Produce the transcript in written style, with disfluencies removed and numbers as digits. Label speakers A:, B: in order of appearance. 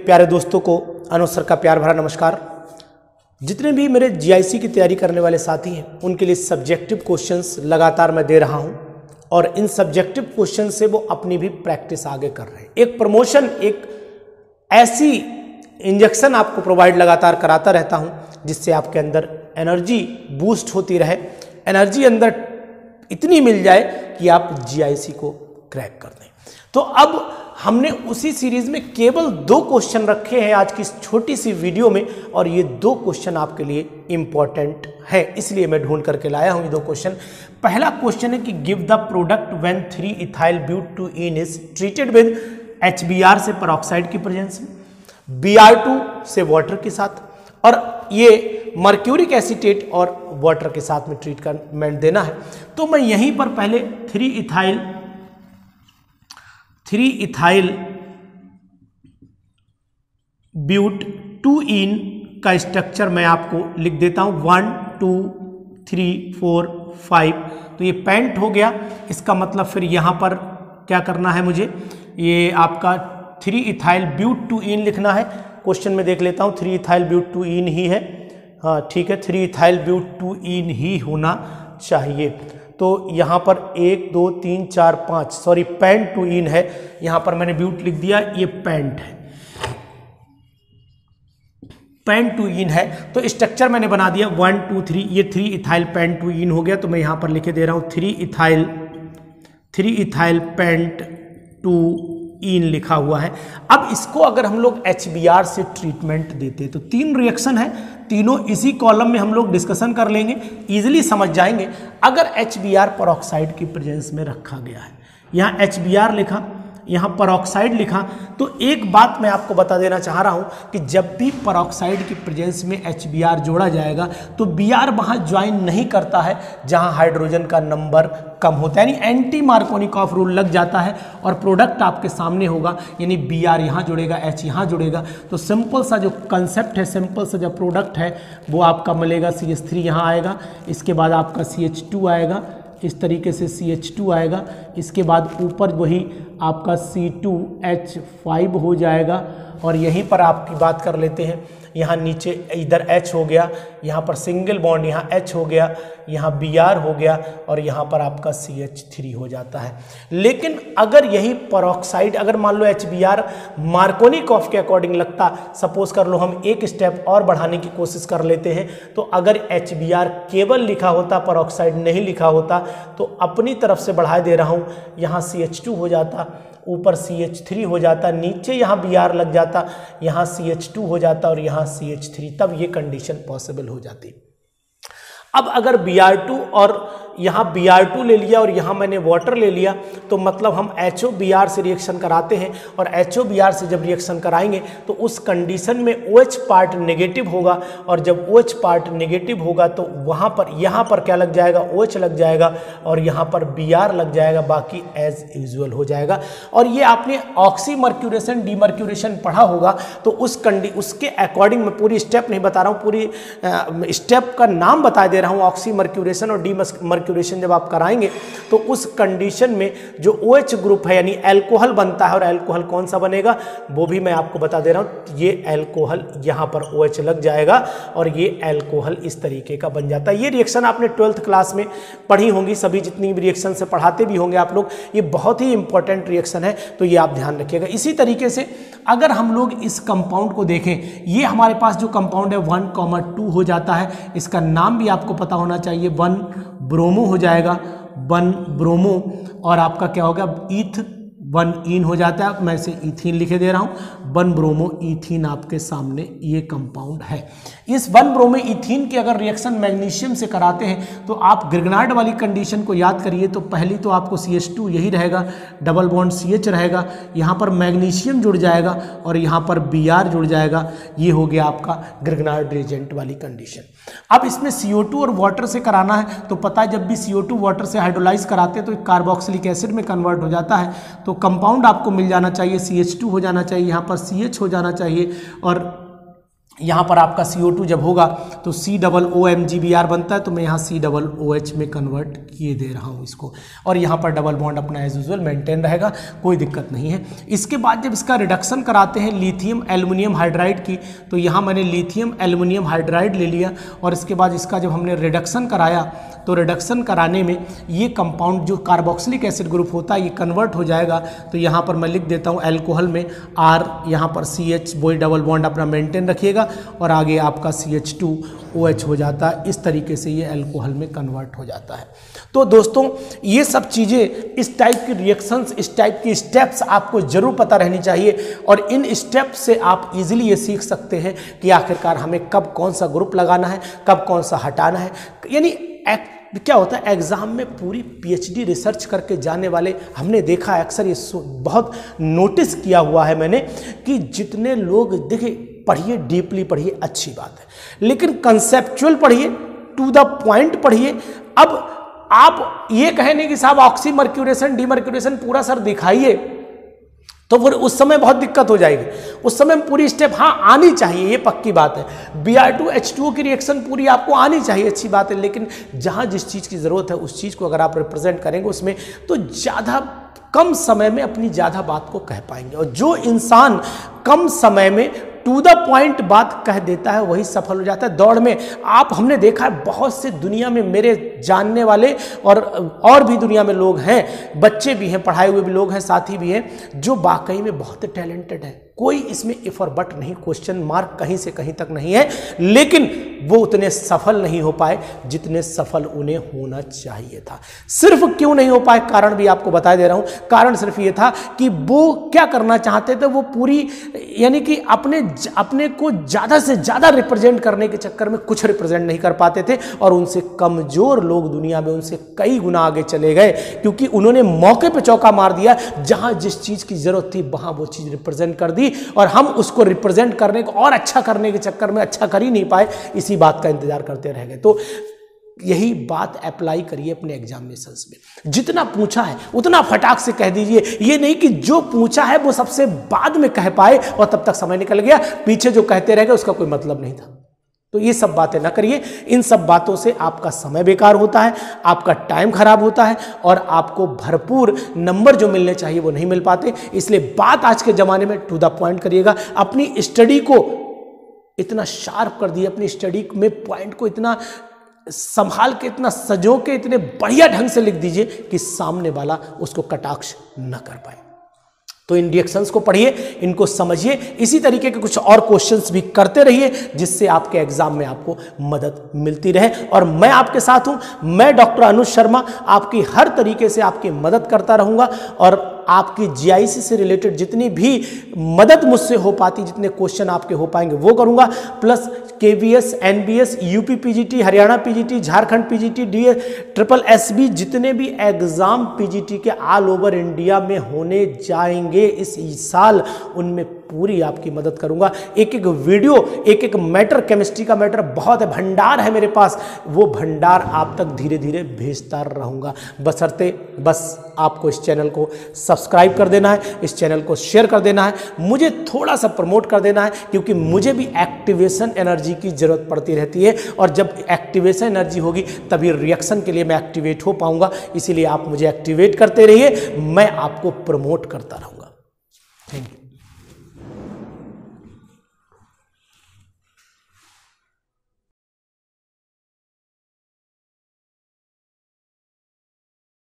A: प्यारे दोस्तों को अनुज सर का प्यार भरा नमस्कार। जितने भी मेरे जीआईसी की तैयारी करने वाले साथी हैं उनके लिए सब्जेक्टिव क्वेश्चंस लगातार मैं दे रहा हूं और इन सब्जेक्टिव क्वेश्चन से वो अपनी भी प्रैक्टिस आगे कर रहे हैं। एक प्रमोशन, एक ऐसी इंजेक्शन आपको प्रोवाइड लगातार कराता रहता हूं जिससे आपके अंदर एनर्जी बूस्ट होती रहे, एनर्जी अंदर इतनी मिल जाए कि आप जीआईसी को क्रैक कर दें। तो अब हमने उसी सीरीज में केवल 2 क्वेश्चन रखे हैं आज की इस छोटी सी वीडियो में और ये 2 क्वेश्चन आपके लिए इंपॉर्टेंट है, इसलिए मैं ढूंढ करके लाया हूं ये 2 क्वेश्चन। पहला क्वेश्चन है कि give the product when 3 ethyl butane is treated with HBr से पेरोक्साइड की प्रेजेंस में, Br2 से वाटर के साथ, और ये मर्क्यूरिक एसीटेट और वाटर के साथ में ट्रीटमेंट देना है। तो मैं यहीं पर पहले 3 इथाइल ब्यूटेन का स्ट्रक्चर मैं आपको लिख देता हूं 1 2 3 4 5। तो ये पेंट हो गया, इसका मतलब फिर यहां पर क्या करना है मुझे, ये आपका 3 इथाइल ब्यूटेन लिखना है। क्वेश्चन में देख लेता हूं 3 इथाइल ब्यूटेन ही है, हाँ ठीक है, 3 इथाइल ब्यूटेन ही होना चाहिए। तो यहाँ पर 1 2 3 4 5 सॉरी पेंटूइन है, यहाँ पर मैंने ब्यूट लिख दिया, ये पेंट है, पेंटूइन है। तो स्ट्रक्चर मैंने बना दिया 1 2 3, ये 3 इथाइल पेंटूइन हो गया। तो मैं यहाँ पर लिखे दे रहा हूँ 3 इथाइल पेंटूइन लिखा हुआ है। अब इसको अगर हम लोग HBr से ट्रीटमेंट देते तो 3 रिएक्शन है, तीनों इसी कॉलम में हम लोग डिस्कशन कर लेंगे, इजीली समझ जाएंगे। अगर HBr पेरोक्साइड की प्रेजेंस में रखा गया है, यहाँ HBr लिखा, यहाँ पेरोक्साइड लिखा, तो एक बात मैं आपको बता देना चाह रहा हूँ कि जब भी पेरोक्साइड की प्रेजेंस में HBr जोड़ा जाएगा तो Br वहाँ ज्वाइन नहीं करता है जहाँ हाइड्रोजन का नंबर कम होता है, यानी एंटी मार्कोनिकॉफ रूल लग जाता है और प्रोडक्ट आपके सामने होगा, यानी Br यहाँ जुड़ेगा, H यहाँ जुड़ेगा। तो सिंपल सा जो कंसेप्ट है, सिंपल सा जो प्रोडक्ट है वो आपका मिलेगा, CH3 यहाँ आएगा, इसके बाद आपका CH2 आएगा, इस तरीके से CH2 आएगा, इसके बाद ऊपर वही आपका C2H5 हो जाएगा। और यहीं पर आपकी बात कर लेते हैं, यहाँ नीचे इधर H हो गया, यहाँ पर सिंगल बॉन्ड, यहाँ H हो गया, यहाँ Br हो गया और यहाँ पर आपका CH3 हो जाता है। लेकिन अगर यही पेरोक्साइड, अगर मान लो HBr मार्कोनिकॉफ के अकॉर्डिंग लगता, सपोज कर लो हम एक स्टेप और बढ़ाने की कोशिश कर लेते हैं, तो अगर HBr केवल लिखा होता, पेरोक्साइड नहीं लिखा होता, तो अपनी तरफ से बढ़ा दे रहा हूँ, यहाँ CH2 हो जाता, ऊपर CH3 हो जाता, नीचे यहाँ Br लग जाता, यहाँ CH2 हो जाता और यहाँ CH3, तब ये कंडीशन पॉसिबल हो जाती। अब अगर Br2 और यहाँ Br2 ले लिया और यहाँ मैंने वाटर ले लिया, तो मतलब हम HOBr से रिएक्शन कराते हैं और HOBr से जब रिएक्शन कराएंगे तो उस कंडीशन में OH पार्ट नेगेटिव होगा और जब OH पार्ट नेगेटिव होगा तो वहाँ पर, यहाँ पर क्या लग जाएगा, OH लग जाएगा और यहाँ पर Br लग जाएगा, बाकी एज यूजुअल हो जाएगा। और ये आपने ऑक्सीमर्क्यूरेशन डीमर्क्यूरेशन पढ़ा होगा, तो उसके अकॉर्डिंग मैं पूरी स्टेप नहीं बता रहा हूँ, पूरी स्टेप का नाम बता दे रहा हूँ। ऑक्सीमर्क्यूरेशन और डीमर्क्यूरेशन जब आप कराएंगे तो उस कंडीशन में जो OH ग्रुप है यानी एल्कोहल बनता है, और एल्कोहल कौन सा बनेगा वो भी मैं आपको बता दे रहा हूँ। ये एल्कोहल यहाँ पर OH लग जाएगा और ये एल्कोहल इस तरीके का बन जाता है। ये रिएक्शन आपने 12th क्लास में पढ़ी होंगी, सभी जितनी भी रिएक्शन से पढ़ाते भी होंगे आप लोग, ये बहुत ही इंपॉर्टेंट रिएक्शन है, तो ये आप ध्यान रखिएगा। इसी तरीके से अगर हम लोग इस कंपाउंड को देखें, ये हमारे पास जो कंपाउंड है 1,2 हो जाता है, इसका नाम भी आपको पता होना चाहिए, 1 ब्रोमो हो जाएगा, 1 ब्रोमो, और आपका क्या होगा, ईथ 1 ईन हो जाता है। मैं इसे इथीन लिखे दे रहा हूँ, 1 ब्रोमो इथीन आपके सामने ये कंपाउंड है। इस 1 ब्रोमो इथीन की अगर रिएक्शन मैग्नीशियम से कराते हैं तो आप ग्रिग्नार्ड वाली कंडीशन को याद करिए, तो पहली तो आपको CH2 यही रहेगा, डबल बॉन्ड CH रहेगा, यहाँ पर मैग्नीशियम जुड़ जाएगा और यहाँ पर Br जुड़ जाएगा, ये हो गया आपका ग्रिग्नार्ड रिएजेंट वाली कंडीशन। अब इसमें CO2 और वाटर से कराना है, तो पता है जब भी CO2 वाटर से हाइड्रोलाइज कराते हैं तो कार्बोक्सिलिक एसिड में कन्वर्ट हो जाता है, तो कंपाउंड आपको मिल जाना चाहिए, CH2 हो जाना चाहिए, यहाँ पर CH हो जाना चाहिए और यहाँ पर आपका CO2 जब होगा तो COOMGBr बनता है, तो मैं यहाँ COOH में कन्वर्ट किए दे रहा हूँ इसको, और यहाँ पर डबल बॉन्ड अपना एज यूजुअल मेंटेन रहेगा, कोई दिक्कत नहीं है। इसके बाद जब इसका रिडक्शन कराते हैं लिथियम एल्युमिनियम हाइड्राइड की, तो यहाँ मैंने लिथियम एल्युमिनियम हाइड्राइड ले लिया, और इसके बाद इसका जब हमने रिडक्शन कराया तो रिडक्शन कराने में ये कंपाउंड जो कार्बोक्सिलिक एसिड ग्रुप होता है ये कन्वर्ट हो जाएगा। तो यहाँ पर मैं लिख देता हूँ एल्कोहल में R, यहाँ पर CH वही डबल बॉन्ड अपना मेंटेन रखिएगा, और आगे आपका CH2OH हो जाता है। इस तरीके से ये एल्कोहल में कन्वर्ट हो जाता है। तो दोस्तों ये सब चीज़ें, इस टाइप की रिएक्शंस, इस टाइप की स्टेप्स आपको जरूर पता रहनी चाहिए, और इन स्टेप्स से आप इजीली ये सीख सकते हैं कि आखिरकार हमें कब कौन सा ग्रुप लगाना है, कब कौन सा हटाना है। यानी क्या होता है एग्जाम में पूरी PhD रिसर्च करके जाने वाले, हमने देखा है अक्सर, ये बहुत नोटिस किया हुआ है मैंने, कि जितने लोग देखिए पढ़िए, डीपली पढ़िए, अच्छी बात है, लेकिन कंसेप्चुअल पढ़िए, टू द पॉइंट पढ़िए। अब आप ये कहें नहीं कि साहब ऑक्सीमर्क्यूरेशन डीमर्क्यूरेशन पूरा सर दिखाइए, तो फिर उस समय बहुत दिक्कत हो जाएगी। उस समय पूरी स्टेप हाँ आनी चाहिए, ये पक्की बात है। Br2H2O की रिएक्शन पूरी आपको आनी चाहिए, अच्छी बात है, लेकिन जहाँ जिस चीज़ की ज़रूरत है उस चीज़ को अगर आप रिप्रेजेंट करेंगे उसमें, तो ज़्यादा कम समय में अपनी ज़्यादा बात को कह पाएंगे। और जो इंसान कम समय में टू द पॉइंट बात कह देता है वही सफल हो जाता है दौड़ में। हमने देखा है बहुत से दुनिया में मेरे जानने वाले और भी दुनिया में लोग हैं, बच्चे भी हैं, पढ़ाए हुए भी लोग हैं, साथी भी हैं, जो वाकई में बहुत टैलेंटेड हैं। कोई इसमें इफ और बट नहीं, क्वेश्चन मार्क कहीं से कहीं तक नहीं है, लेकिन वो उतने सफल नहीं हो पाए जितने सफल उन्हें होना चाहिए था। सिर्फ क्यों नहीं हो पाए, कारण भी आपको बता दे रहा हूं। कारण सिर्फ ये था कि वो क्या करना चाहते थे, वो पूरी यानी कि अपने को ज्यादा से ज्यादा रिप्रेजेंट करने के चक्कर में कुछ रिप्रेजेंट नहीं कर पाते थे, और उनसे कमजोर लोग दुनिया में उनसे कई गुना आगे चले गए, क्योंकि उन्होंने मौके पे चौका मार दिया। जहां जिस चीज की जरूरत थी वहां वो चीज रिप्रेजेंट कर दी, और हम उसको रिप्रेजेंट करने को और अच्छा करने के चक्कर में अच्छा कर ही नहीं पाए, इसी बात का इंतजार करते रह गए। तो यही बात अप्लाई करिए अपने एग्जामिनेशंस में। जितना पूछा है उतना फटाक से कह दीजिए, ये नहीं कि जो पूछा है वो सबसे बाद में कह पाए और तब तक समय निकल गया, पीछे जो कहते रह गए उसका कोई मतलब नहीं था। तो ये सब बातें ना करिए, इन सब बातों से आपका समय बेकार होता है, आपका टाइम खराब होता है, और आपको भरपूर नंबर जो मिलने चाहिए वो नहीं मिल पाते। इसलिए बात आज के ज़माने में टू द पॉइंट करिएगा। अपनी स्टडी को इतना शार्प कर दिए, अपनी स्टडी में पॉइंट को इतना संभाल के, इतना सजो के, इतने बढ़िया ढंग से लिख दीजिए कि सामने वाला उसको कटाक्ष न कर पाए। तो इन रिएक्शंस को पढ़िए, इनको समझिए, इसी तरीके के कुछ और क्वेश्चंस भी करते रहिए, जिससे आपके एग्जाम में आपको मदद मिलती रहे। और मैं आपके साथ हूं, मैं डॉक्टर अनुज शर्मा आपकी हर तरीके से आपकी मदद करता रहूंगा, और आपकी GIC से रिलेटेड जितनी भी मदद मुझसे हो पाती, जितने क्वेश्चन आपके हो पाएंगे वो करूंगा। Plus KVS, NBS, UP PGT, Haryana PGT, Jharkhand PGT, SSSB, जितने भी एग्जाम PGT के ऑल ओवर इंडिया में होने जाएंगे इस साल, उनमें पूरी आपकी मदद करूंगा। एक एक वीडियो, एक एक मैटर, केमिस्ट्री का मैटर बहुत है, भंडार है मेरे पास, वो भंडार आप तक धीरे धीरे भेजता रहूंगा। बशर्ते बस आपको इस चैनल को सब्सक्राइब कर देना है, इस चैनल को शेयर कर देना है, मुझे थोड़ा सा प्रमोट कर देना है, क्योंकि मुझे भी एक्टिवेशन एनर्जी की जरूरत पड़ती रहती है, और जब एक्टिवेशन एनर्जी होगी तभी रिएक्शन के लिए मैं एक्टिवेट हो पाऊंगा। इसीलिए आप मुझे एक्टिवेट करते रहिए, मैं आपको प्रमोट करता रहूंगा। Thank you.